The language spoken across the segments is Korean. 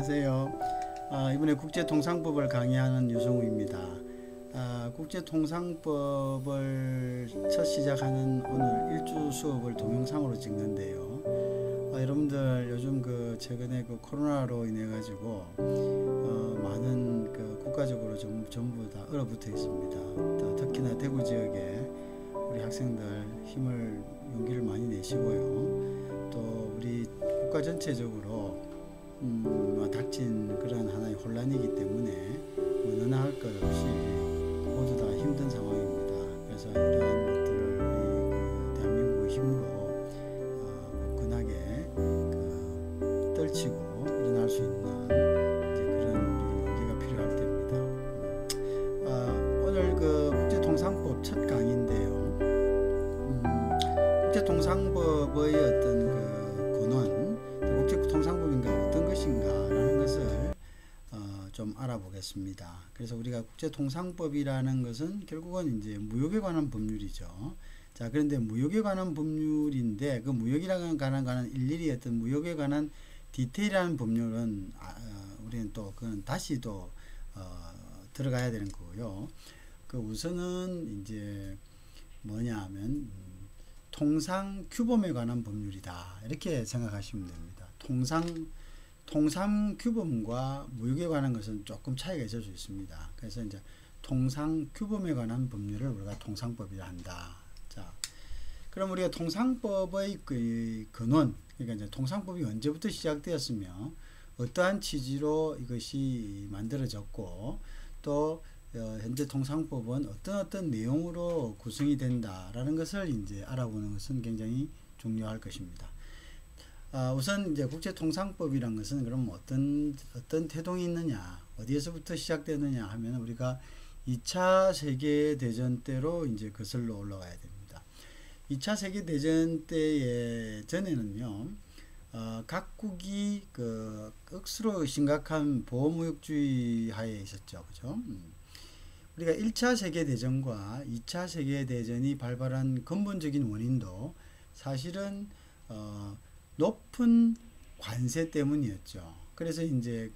안녕하세요. 이번에 국제통상법을 강의하는 유성우입니다. 국제통상법을 첫 시작하는 오늘 일주 수업을 동영상으로 찍는데요. 여러분들 요즘 최근에 코로나로 인해 가지고 많은 국가적으로 전부 다 얼어붙어 있습니다. 특히나 대구 지역에 우리 학생들 용기를 많이 내시고요. 또 우리 국가 전체적으로 닥친 그러한 하나의 혼란이기 때문에 너나 할 것 없이 모두 다 힘든 상황입니다. 그래서 이러한 것들을 우리 대한민국의 힘으로 굳건하게 떨치고 일어날 수 있는 그런 용기가 필요할 때입니다. 오늘 국제통상법 첫 강의인데요. 국제통상법의 어떤 근원, 국제통상법인가 어떤 것인가라는 것을 좀 알아보겠습니다. 그래서 우리가 국제통상법이라는 것은 결국은 이제 무역에 관한 법률이죠. 자, 그런데 무역에 관한 법률인데 그 무역이라는 관한 일일이 어떤 무역에 관한 디테일한 법률은 우리는 또 그건 다시 또 들어가야 되는 거고요. 우선은 이제 뭐냐 하면 통상 규범에 관한 법률이다, 이렇게 생각하시면 됩니다. 통상 규범과 무역에 관한 것은 조금 차이가 있을 수 있습니다. 그래서 이제 통상 규범에 관한 법률을 우리가 통상법이라 한다. 자, 그럼 우리가 통상법의 근원, 그러니까 이제 통상법이 언제부터 시작되었으며 어떠한 취지로 이것이 만들어졌고 또 현재 통상법은 어떤 내용으로 구성이 된다라는 것을 이제 알아보는 것은 굉장히 중요할 것입니다. 우선 이제 국제통상법이란 것은 그럼 어떤 태동이 있느냐, 어디에서부터 시작되느냐 하면 우리가 2차 세계대전 때로 이제 거슬러 올라가야 됩니다. 2차 세계대전 때에 전에는요, 각국이 억수로 심각한 보호무역주의 하에 있었죠. 그죠? 우리가 1차 세계대전과 2차 세계대전이 발발한 근본적인 원인도 사실은 높은 관세 때문이었죠. 그래서 이제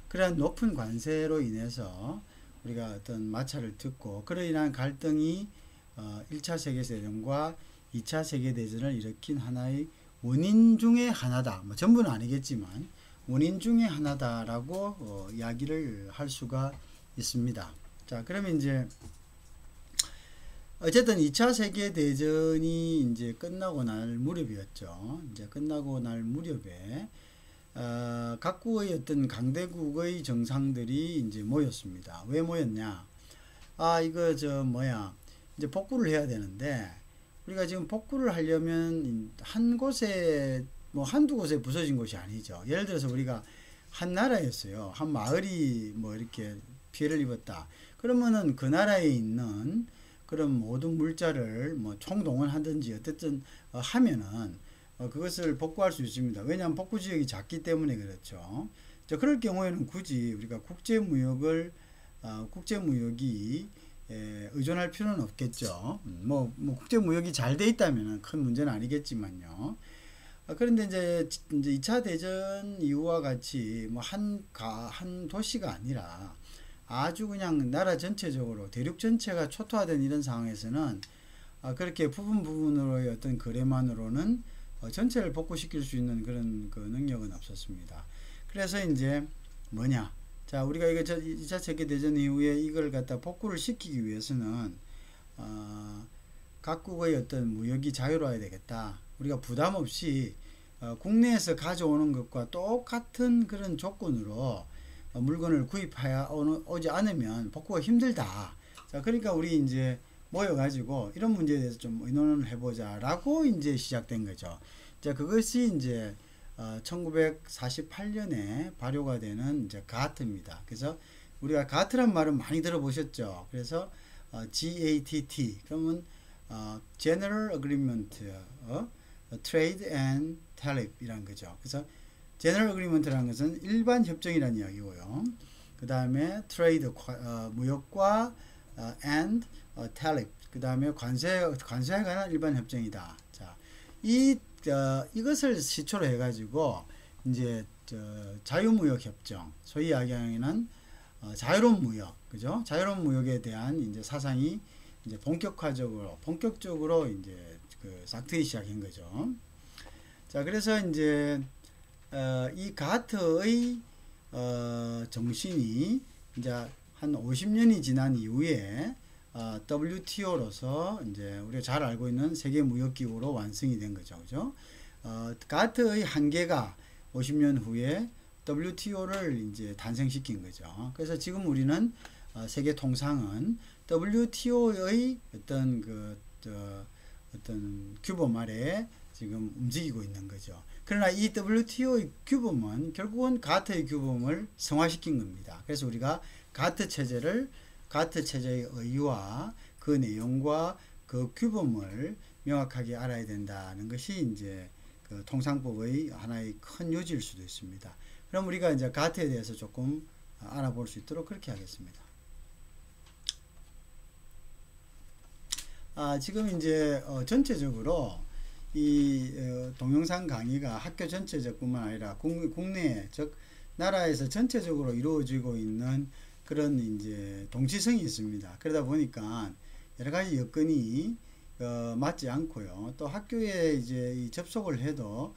그러한 높은 관세로 인해서 우리가 어떤 마찰을 듣고 그로 인한 갈등이 1차 세계대전과 2차 세계대전을 일으킨 하나의 원인 중에 하나다. 뭐 전부는 아니겠지만 원인 중에 하나다라고 이야기를 할 수가 있습니다. 자, 그러면 이제 어쨌든 2차 세계대전이 이제 끝나고 날 무렵이었죠. 이제 끝나고 날 무렵에 각국의 어떤 강대국의 정상들이 이제 모였습니다. 왜 모였냐? 이제 복구를 해야 되는데 우리가 지금 복구를 하려면 한 곳에 한두 곳에 부서진 곳이 아니죠. 예를 들어서 우리가 한 나라였어요. 한 마을이 이렇게 피해를 입었다. 그러면은 그 나라에 있는 그런 모든 물자를 총동원하든지 어쨌든 하면은 그것을 복구할 수 있습니다. 왜냐하면 복구 지역이 작기 때문에 그렇죠. 자, 그럴 경우에는 굳이 우리가 국제무역이 의존할 필요는 없겠죠. 국제무역이 잘 돼 있다면 큰 문제는 아니겠지만요. 그런데 이제 2차 대전 이후와 같이 한 도시가 아니라 아주 그냥 나라 전체적으로 대륙 전체가 초토화된 이런 상황에서는 그렇게 부분으로의 어떤 거래만으로는 전체를 복구시킬 수 있는 그런 능력은 없었습니다. 그래서 이제 자, 우리가 2차 세계대전 이후에 이걸 갖다 복구를 시키기 위해서는 각국의 어떤 무역이 자유로워야 되겠다. 우리가 부담 없이 국내에서 가져오는 것과 똑같은 그런 조건으로 물건을 구입하여 오지 않으면 복구가 힘들다. 자, 그러니까 우리 이제 모여가지고 이런 문제에 대해서 좀 의논을 해보자 라고 이제 시작된 거죠. 자, 그것이 이제 1948년에 발효가 되는 이제 가트입니다. 그래서 우리가 가트란 말은 많이 들어보셨죠. 그래서 GATT 그러면 General Agreement Trade and Tariff 이란 거죠. 그래서 General Agreement라는 것은 일반 협정이라는 이야기고요. 그 다음에 Trade 무역과 and Tariff 그 다음에 관세에 관한 일반 협정이다. 자, 이것을 시초로 해가지고 이제 자유무역 협정, 소위 이야기하는 자유로운 무역, 그죠? 자유로운 무역에 대한 이제 사상이 이제 본격적으로 이제 싹 트기 시작한 거죠. 자, 그래서 이제 이 가트의 정신이 이제 한 50년이 지난 이후에 WTO로서 이제 우리가 잘 알고 있는 세계 무역기구로 완성이 된 거죠. 그죠? 가트의 한계가 50년 후에 WTO를 이제 탄생시킨 거죠. 그래서 지금 우리는 세계 통상은 WTO의 어떤 규범 아래 지금 움직이고 있는 거죠. 그러나 이 WTO의 규범은 결국은 가트의 규범을 성화시킨 겁니다. 그래서 우리가 가트 체제의 의의와 그 내용과 그 규범을 명확하게 알아야 된다는 것이 이제 그 통상법의 하나의 큰 요지일 수도 있습니다. 그럼 우리가 이제 가트에 대해서 조금 알아볼 수 있도록 그렇게 하겠습니다. 지금 이제 전체적으로 이 동영상 강의가 학교 전체적뿐만 아니라 국내 즉 나라에서 전체적으로 이루어지고 있는 그런 이제 동치성이 있습니다. 그러다 보니까 여러 가지 여건이 맞지 않고요. 또 학교에 이제 이 접속을 해도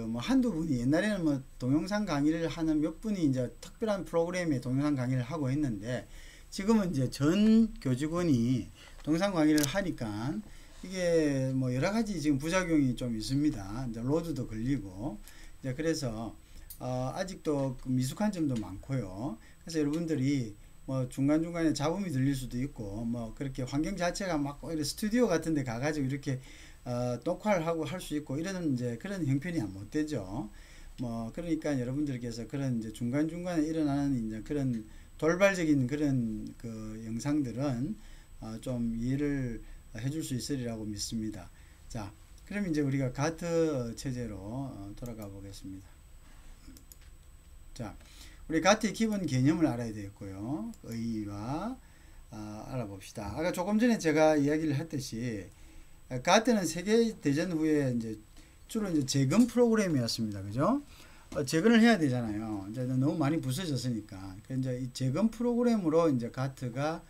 뭐 한두 분이 옛날에는 뭐 동영상 강의를 하는 몇 분이 이제 특별한 프로그램에 동영상 강의를 하고 있는데 지금은 이제 전 교직원이 동영상 강의를 하니까 이게 뭐 여러 가지 지금 부작용이 좀 있습니다. 이제 로드도 걸리고 이제 그래서 아직도 미숙한 점도 많고요. 그래서 여러분들이 뭐 중간중간에 잡음이 들릴 수도 있고 뭐 그렇게 환경 자체가 막 이렇게 스튜디오 같은 데 가가지고 이렇게 녹화를 하고 할 수 있고 이런 이제 그런 형편이 못 되죠. 뭐 그러니까 여러분들께서 그런 이제 중간중간에 일어나는 이제 그런 돌발적인 그런 그 영상들은 좀 이해를 해줄 수 있으리라고 믿습니다. 자, 그럼 이제 우리가 가트 체제로 돌아가 보겠습니다. 자, 우리 가트의 기본 개념을 알아야 되겠고요. 의의와 알아봅시다. 아까 조금 전에 제가 이야기를 했듯이 가트는 세계대전 후에 이제 주로 이제 재건 프로그램이었습니다. 그죠? 재건을 해야 되잖아요. 이제 너무 많이 부서졌으니까. 이제 이 재건 프로그램으로 이제 가트가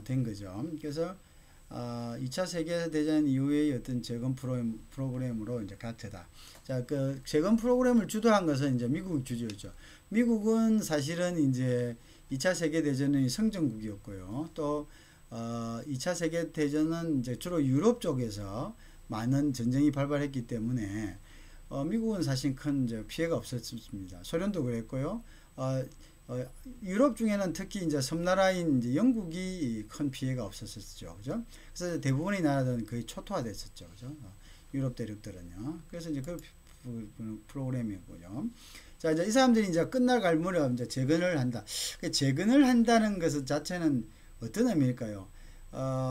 된 거죠. 그래서 2차 세계대전 이후의 어떤 재건 프로그램으로 이제 가트다. 자, 그 재건 프로그램을 주도한 것은 이제 미국이 주도였죠. 미국은 사실은 이제 2차 세계대전의 성전국이었고요. 또 2차 세계대전은 이제 주로 유럽 쪽에서 많은 전쟁이 발발했기 때문에 미국은 사실 큰 이제 피해가 없었습니다. 소련도 그랬고요. 유럽 중에는 특히 이제 섬나라인 이제 영국이 큰 피해가 없었었죠. 그죠? 그래서 대부분의 나라들은 거의 초토화됐었죠. 그죠? 유럽 대륙들은요. 그래서 이제 그 프로그램이고요. 자, 이제 이 사람들이 이제 끝나갈 무렵 이제 재건을 한다. 재건을 한다는 것 자체는 어떤 의미일까요?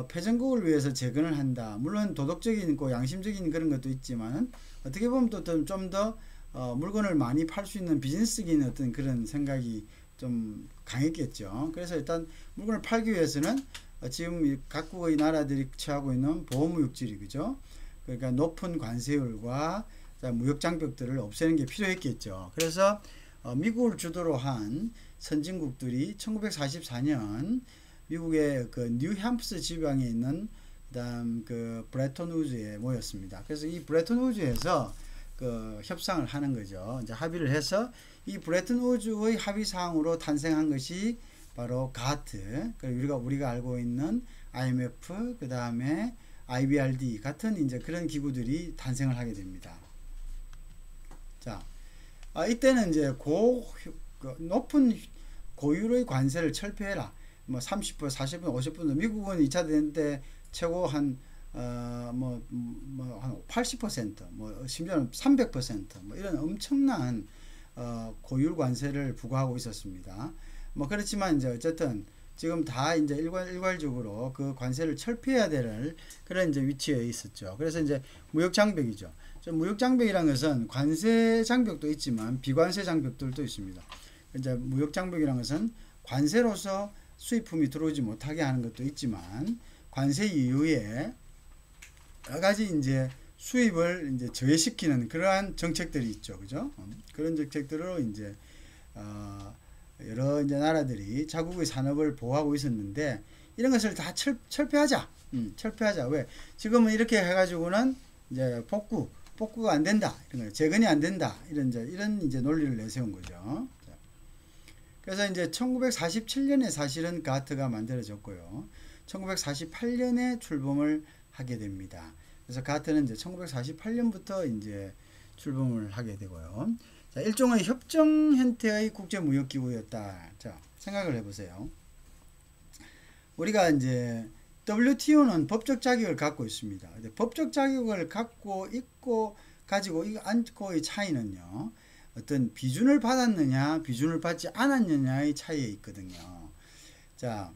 패전국을 위해서 재건을 한다. 물론 도덕적인 있고 양심적인 그런 것도 있지만 어떻게 보면 또 좀 더 물건을 많이 팔 수 있는 비즈니스적인 어떤 그런 생각이 좀 강했겠죠. 그래서 일단 물건을 팔기 위해서는 지금 각국의 나라들이 취하고 있는 보호무역질이 그죠? 그러니까 높은 관세율과 무역 장벽들을 없애는 게 필요했겠죠. 그래서 미국을 주도로 한 선진국들이 1944년 미국의 그 뉴햄프스 지방에 있는 그다음 그 브레튼 우즈에 모였습니다. 그래서 이 브레튼 우즈에서 그 협상을 하는 거죠. 이제 합의를 해서 이 브레튼 우즈의 합의 사항으로 탄생한 것이 바로 가트. 그리고 우리가 알고 있는 IMF, 그 다음에 IBRD 같은 이제 그런 기구들이 탄생을 하게 됩니다. 자, 이때는 이제 높은 고율의 관세를 철폐해라. 뭐 30%, 40%, 50%. 미국은 2차 대전 때 최고 한 80%, 뭐 심지어는 300%, 뭐 이런 엄청난 고율 관세를 부과하고 있었습니다. 뭐 그렇지만 이제 어쨌든 지금 다 이제 일괄적으로 그 관세를 철폐해야 될 그런 이제 위치에 있었죠. 그래서 이제 무역 장벽이죠. 무역 장벽이라는 것은 관세 장벽도 있지만 비관세 장벽들도 있습니다. 이제 무역 장벽이라는 것은 관세로서 수입품이 들어오지 못하게 하는 것도 있지만 관세 이후에 여러 가지 이제 수입을 이제 저해시키는 그러한 정책들이 있죠. 그죠? 그런 정책들로 이제 여러 이제 나라들이 자국의 산업을 보호하고 있었는데 이런 것을 다 철폐하자. 철폐하자. 왜? 지금은 이렇게 해가지고는 이제 복구가 안 된다. 이런 거, 재건이 안 된다. 이런 이제 논리를 내세운 거죠. 그래서 이제 1947년에 사실은 가트가 만들어졌고요. 1948년에 출범을 하게 됩니다. 그래서 가트는 이제 1948년부터 이제 출범을 하게 되고요. 자, 일종의 협정 형태의 국제무역기구였다. 자, 생각을 해보세요. 우리가 이제 WTO는 법적 자격을 갖고 있습니다. 법적 자격을 가지고 않고의 차이는요. 어떤 비준을 받았느냐, 비준을 받지 않았느냐의 차이에 있거든요. 자,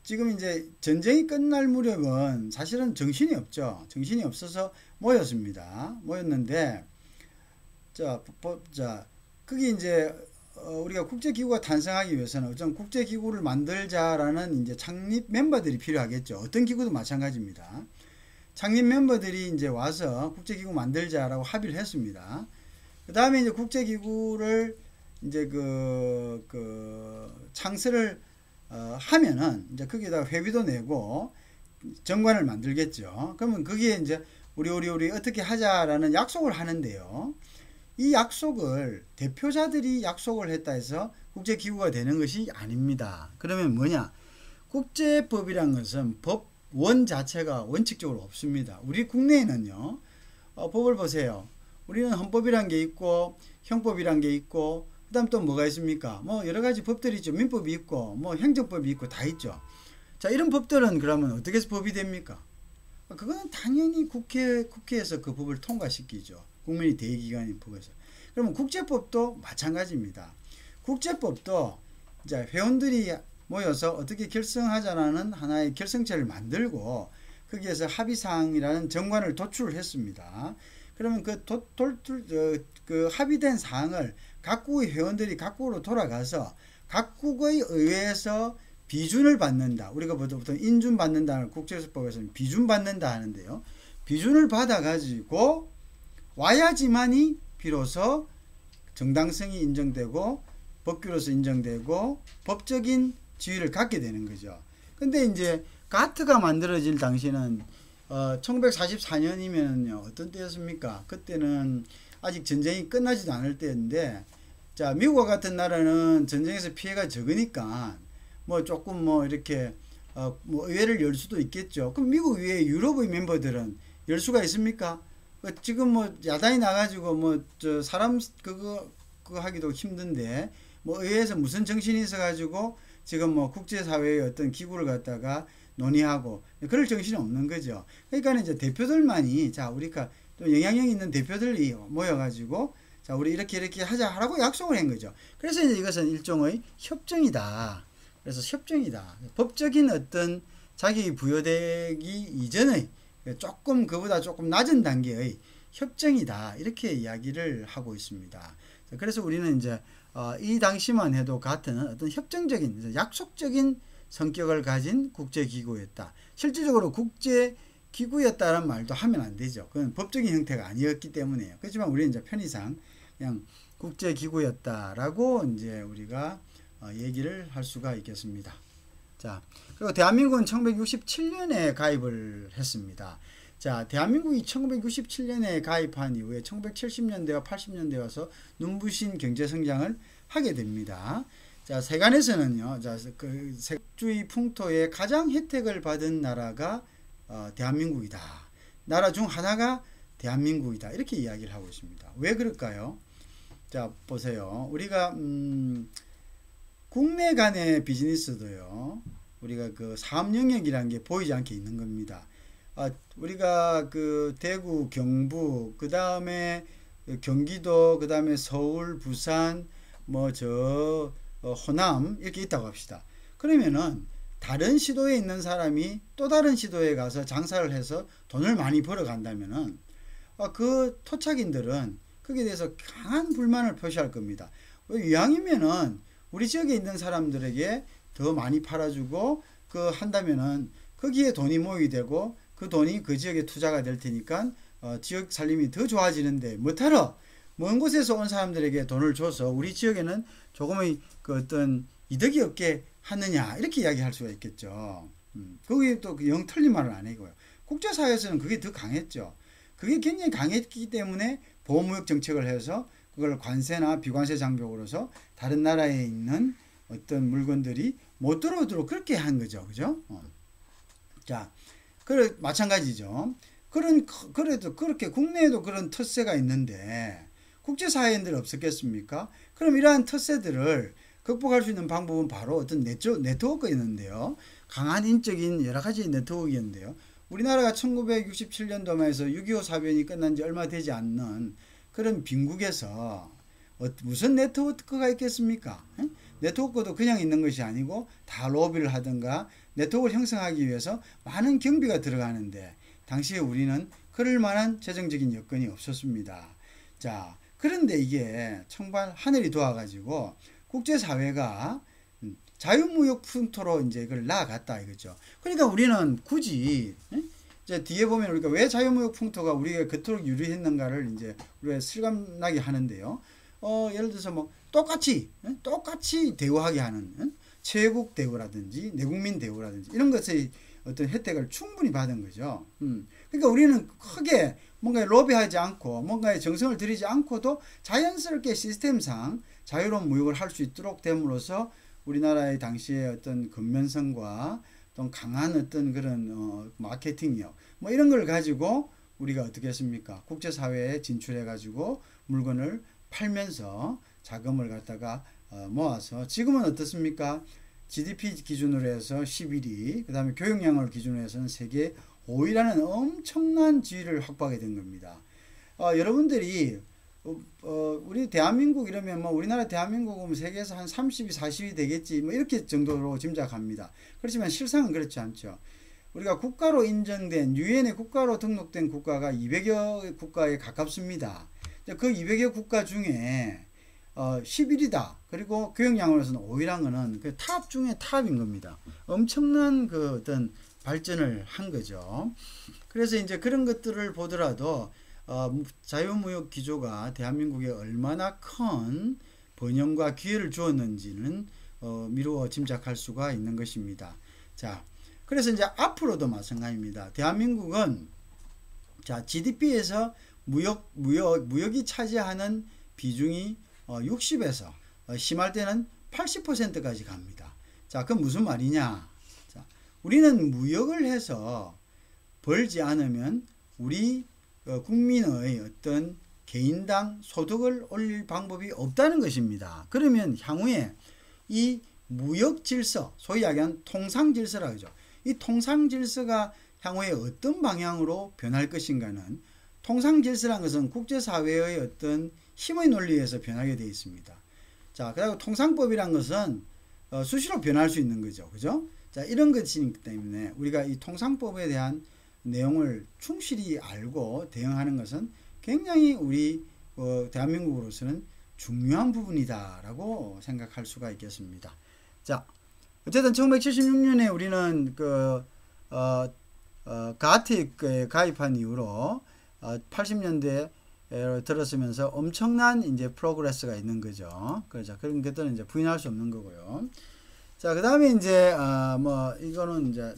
지금 이제 전쟁이 끝날 무렵은 사실은 정신이 없죠. 정신이 없어서 모였는데, 그게 이제 우리가 국제기구가 탄생하기 위해서는 어떤 국제기구를 만들자라는 이제 창립 멤버들이 필요하겠죠. 어떤 기구도 마찬가지입니다. 창립 멤버들이 이제 와서 국제기구 만들자라고 합의를 했습니다. 그 다음에 이제 국제기구를 이제 창설을 하면은 이제 거기에다 회비도 내고 정관을 만들겠죠. 그러면 거기에 이제 우리 어떻게 하자라는 약속을 하는데요. 이 약속을 대표자들이 약속을 했다 해서 국제기구가 되는 것이 아닙니다. 그러면 뭐냐? 국제법이란 것은 법원 자체가 원칙적으로 없습니다. 우리 국내에는요. 법을 보세요. 우리는 헌법이란 게 있고 형법이란 게 있고 그 다음 또 뭐가 있습니까? 뭐 여러 가지 법들이 있죠. 민법이 있고 뭐 행정법이 있고 다 있죠. 자, 이런 법들은 그러면 어떻게 해서 법이 됩니까? 그거는 당연히 국회에서 그 법을 통과시키죠. 국민의 대의기관인 법에서. 그러면 국제법도 마찬가지입니다. 국제법도 이제 회원들이 모여서 어떻게 결성하자라는 하나의 결성체를 만들고 거기에서 합의사항이라는 정관을 도출을 했습니다. 그러면 그 합의된 사항을 각국의 회원들이 각국으로 돌아가서 각국의 의회에서 비준을 받는다. 우리가 보통 인준 받는다는 국제법에서는 비준 받는다 하는데요. 비준을 받아가지고 와야지만이 비로소 정당성이 인정되고 법규로서 인정되고 법적인 지위를 갖게 되는 거죠. 근데 이제 가트가 만들어질 당시는 1944년이면요. 어떤 때였습니까? 그때는 아직 전쟁이 끝나지도 않을 때인데, 자, 미국과 같은 나라는 전쟁에서 피해가 적으니까 뭐 조금 뭐 이렇게 뭐 의회를 열 수도 있겠죠. 그럼 미국 외에 유럽의 멤버들은 열 수가 있습니까? 지금 뭐 야단이 나가지고 뭐 저 사람 그거 하기도 힘든데 뭐 의회에서 무슨 정신이 있어가지고 지금 뭐 국제사회의 어떤 기구를 갖다가 논의하고 그럴 정신이 없는 거죠. 그러니까 이제 대표들만이 자 우리가 또 영향력 있는 대표들이 모여가지고 자 우리 이렇게 하자라고 약속을 한 거죠. 그래서 이제 이것은 일종의 협정이다. 그래서 협정이다. 법적인 어떤 자격이 부여되기 이전의 조금 그보다 조금 낮은 단계의 협정이다. 이렇게 이야기를 하고 있습니다. 그래서 우리는 이제 이 당시만 해도 가트는 어떤 협정적인 약속적인 성격을 가진 국제기구였다. 실질적으로 국제기구였다는 말도 하면 안 되죠. 그건 법적인 형태가 아니었기 때문에요. 그렇지만 우리는 이제 편의상 그냥 국제기구였다라고 이제 우리가 얘기를 할 수가 있겠습니다. 자, 그리고 대한민국은 1967년에 가입을 했습니다. 자, 대한민국이 1967년에 가입한 이후에 1970년대와 80년대 와서 눈부신 경제성장을 하게 됩니다. 자, 세간에서는요, 자, 그 세주의 풍토에 가장 혜택을 받은 나라가 대한민국이다. 나라 중 하나가 대한민국이다. 이렇게 이야기를 하고 있습니다. 왜 그럴까요? 자, 보세요. 우리가 국내 간의 비즈니스도요. 우리가 그 사업 영역이라는 게 보이지 않게 있는 겁니다. 우리가 그 대구, 경북, 그 다음에 경기도, 그 다음에 서울, 부산, 뭐 호남 이렇게 있다고 합시다. 그러면은 다른 시도에 있는 사람이 또 다른 시도에 가서 장사를 해서 돈을 많이 벌어 간다면은 그 토착인들은 거기에 대해서 강한 불만을 표시할 겁니다. 이왕이면은 우리 지역에 있는 사람들에게 더 많이 팔아주고 한다면은 거기에 돈이 모이게 되고 그 돈이 그 지역에 투자가 될 테니까 지역 살림이 더 좋아지는데 뭐하러 먼 곳에서 온 사람들에게 돈을 줘서 우리 지역에는 조금의 그 어떤 이득이 없게 하느냐 이렇게 이야기할 수가 있겠죠. 그게 또 영 틀린 말은 아니고요. 국제사회에서는 그게 더 강했죠. 그게 굉장히 강했기 때문에 보호무역 정책을 해서 그걸 관세나 비관세 장벽으로서 다른 나라에 있는 어떤 물건들이 못 들어오도록 그렇게 한 거죠. 그죠? 자, 마찬가지죠. 그래도 그렇게 국내에도 그런 텃세가 있는데 국제사회인들 없었겠습니까? 그럼 이러한 텃세들을 극복할 수 있는 방법은 바로 어떤 네트워크였는데요. 강한 인적인 여러 가지 네트워크였는데요. 우리나라가 1967년도만 해서 6.25 사변이 끝난 지 얼마 되지 않는 그런 빈국에서 무슨 네트워크가 있겠습니까? 네트워크도 그냥 있는 것이 아니고 다 로비를 하든가 네트워크를 형성하기 위해서 많은 경비가 들어가는데 당시에 우리는 그럴 만한 재정적인 여건이 없었습니다. 자, 그런데 이게 정말 하늘이 도와가지고 국제사회가 자유무역 풍토로 이제 이걸 나아갔다 이거죠. 그러니까 우리는 굳이 이제 뒤에 보면 우리가 왜 자유무역 풍토가 우리가 그토록 유리했는가를 이제 우리가 실감나게 하는데요. 예를 들어서 뭐 똑같이 대우하게 하는 체국 대우라든지 내국민 대우라든지 이런 것의 어떤 혜택을 충분히 받은 거죠. 그러니까 우리는 크게 뭔가 로비하지 않고 뭔가에 정성을 들이지 않고도 자연스럽게 시스템상 자유로운 무역을 할 수 있도록 됨으로써 우리나라의 당시의 어떤 근면성과 또 강한 어떤 그런 마케팅력 뭐 이런 걸 가지고 우리가 어떻게 했습니까? 국제사회에 진출해 가지고 물건을 팔면서 자금을 갖다가 모아서 지금은 어떻습니까? GDP 기준으로 해서 11위, 그 다음에 교역량을 기준으로 해서는 세계 5위라는 엄청난 지위를 확보하게 된 겁니다. 여러분들이 우리 대한민국 이러면 뭐 우리나라 대한민국은 세계에서 한 30위, 40위 되겠지 뭐 이렇게 정도로 짐작합니다. 그렇지만 실상은 그렇지 않죠. 우리가 국가로 인정된 유엔의 국가로 등록된 국가가 200여 국가에 가깝습니다. 그 200여 국가 중에 11위다. 그리고 교역량으로서는 5위란 거는 그 탑 중에 탑인 겁니다. 엄청난 그 어떤 발전을 한 거죠. 그래서 이제 그런 것들을 보더라도 자유무역 기조가 대한민국에 얼마나 큰 번영과 기회를 주었는지는 미루어 짐작할 수가 있는 것입니다. 자, 그래서 이제 앞으로도 마찬가지입니다. 대한민국은 자, GDP에서 무역이 차지하는 비중이 60에서 심할 때는 80%까지 갑니다. 자, 그건 무슨 말이냐? 자, 우리는 무역을 해서 벌지 않으면 우리 국민의 어떤 개인당 소득을 올릴 방법이 없다는 것입니다. 그러면 향후에 이 무역 질서, 소위 이야기하는 통상 질서라고 하죠. 이 통상 질서가 향후에 어떤 방향으로 변할 것인가는 통상 질서라는 것은 국제사회의 어떤 힘의 논리에서 변하게 되어 있습니다. 자, 그리고 통상법이란 것은 수시로 변할 수 있는 거죠. 그죠? 자, 이런 것이기 때문에 우리가 이 통상법에 대한 내용을 충실히 알고 대응하는 것은 굉장히 우리 대한민국으로서는 중요한 부분이다라고 생각할 수가 있겠습니다. 자, 어쨌든 1976년에 우리는 가트에 가입한 이후로 80년대에 들었으면서 엄청난 이제 프로그레스가 있는 거죠. 그렇죠. 그런 것들은 이제 부인할 수 없는 거고요. 자, 그 다음에 이제 뭐 이거는 이제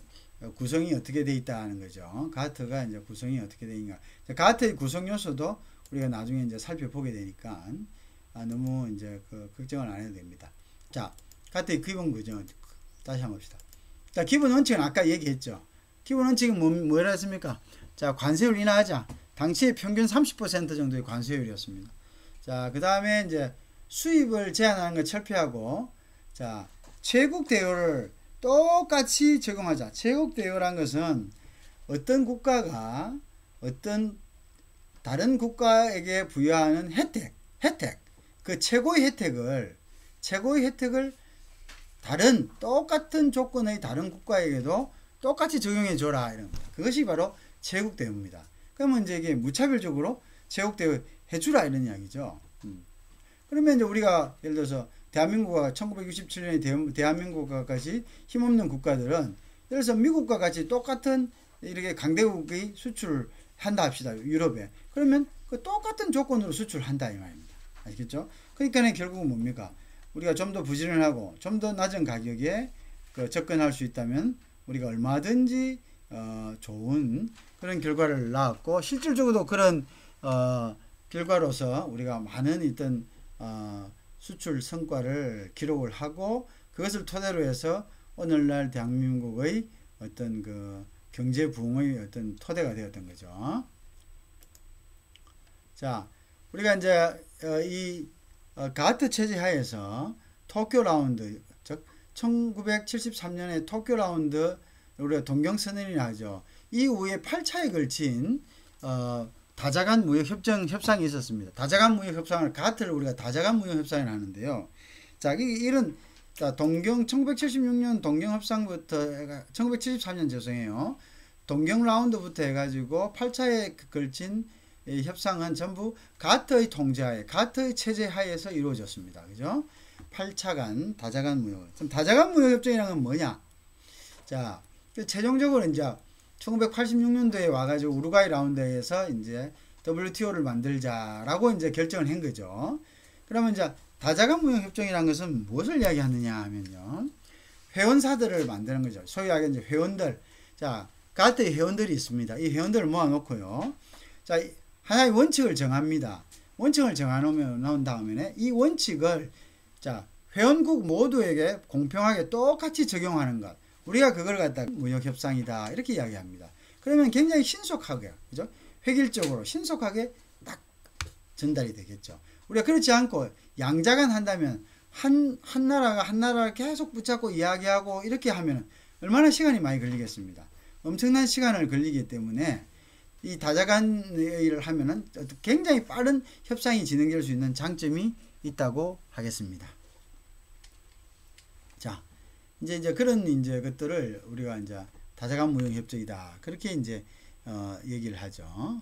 구성이 어떻게 돼 있다는 거죠. 가트가 이제 구성이 어떻게 되는가. 가트의 구성 요소도 우리가 나중에 이제 살펴보게 되니까 너무 이제 걱정을 안 해도 됩니다. 자, 가트의 기본 구조 다시 한번 봅시다. 자, 기본 원칙은 아까 얘기했죠. 기본 원칙은 뭐라 했습니까? 자, 관세율 인하하자. 당시에 평균 30% 정도의 관세율이었습니다. 자, 그 다음에 이제 수입을 제한하는 걸 철폐하고, 자, 체국 대우를 똑같이 적용하자. 체국 대우란 것은 어떤 국가가 어떤 다른 국가에게 부여하는 혜택, 그 최고의 혜택을 다른 똑같은 조건의 다른 국가에게도 똑같이 적용해 줘라 이런 겁니다. 그것이 바로 체국 대우입니다. 그러면 이제 이게 무차별적으로 체국 대우 해주라 이런 이야기죠. 그러면 이제 우리가 예를 들어서 대한민국과 1967년에 대한민국과 같이 힘없는 국가들은 예를 들어서 미국과 같이 똑같은 이렇게 강대국이 수출을 한다 합시다. 유럽에. 그러면 그 똑같은 조건으로 수출한다 이 말입니다. 아시겠죠? 그러니까 결국은 뭡니까? 우리가 좀 더 부지런하고 좀 더 낮은 가격에 그 접근할 수 있다면 우리가 얼마든지 좋은 그런 결과를 낳았고, 실질적으로 그런 결과로서 우리가 많은 어떤 수출 성과를 기록을 하고, 그것을 토대로 해서 오늘날 대한민국의 어떤 그 경제 부흥의 어떤 토대가 되었던 거죠. 자, 우리가 이제 이 가트 체제 하에서 도쿄 라운드, 즉 1973년에 도쿄 라운드, 우리가 동경선언이라 하죠. 이후에 8차에 걸친 다자간 무역협정 협상이 있었습니다. 다자간 무역협상을, 가트를 우리가 다자간 무역협상을 하는데요. 자, 이런 1976년 동경협상부터 1973년 죄송해요. 동경 라운드부터 해가지고 8차에 걸친 협상은 전부 가트의 통제하에, 가트의 체제 하에서 이루어졌습니다. 그죠? 8차간 다자간 무역. 그럼 다자간 무역 협정이라는 건 뭐냐? 자, 최종적으로 이제 1986년도에 와가지고 우루과이 라운드에서 이제 WTO를 만들자라고 이제 결정을 한 거죠. 그러면 이제 다자간 무역 협정이라는 것은 무엇을 이야기하느냐 하면요, 회원사들을 만드는 거죠. 소위 말해 이제 회원들. 자, 가트의 회원들이 있습니다. 이 회원들을 모아놓고요. 자, 하나의 원칙을 정합니다. 원칙을 정해놓은 다음에 이 원칙을, 자, 회원국 모두에게 공평하게 똑같이 적용하는 것. 우리가 그걸 갖다가 무역협상이다 이렇게 이야기합니다. 그러면 굉장히 신속하게, 그죠? 획일적으로 신속하게 딱 전달이 되겠죠. 우리가 그렇지 않고 양자간 한다면 한 나라가 계속 붙잡고 이야기하고 이렇게 하면 얼마나 시간이 많이 걸리겠습니다. 엄청난 시간을 걸리기 때문에 이 다자간을 하면은 굉장히 빠른 협상이 진행될 수 있는 장점이 있다고 하겠습니다. 자, 이제 그런 이제 것들을 우리가 이제 다자간 무역 협정이다 그렇게 이제 얘기를 하죠.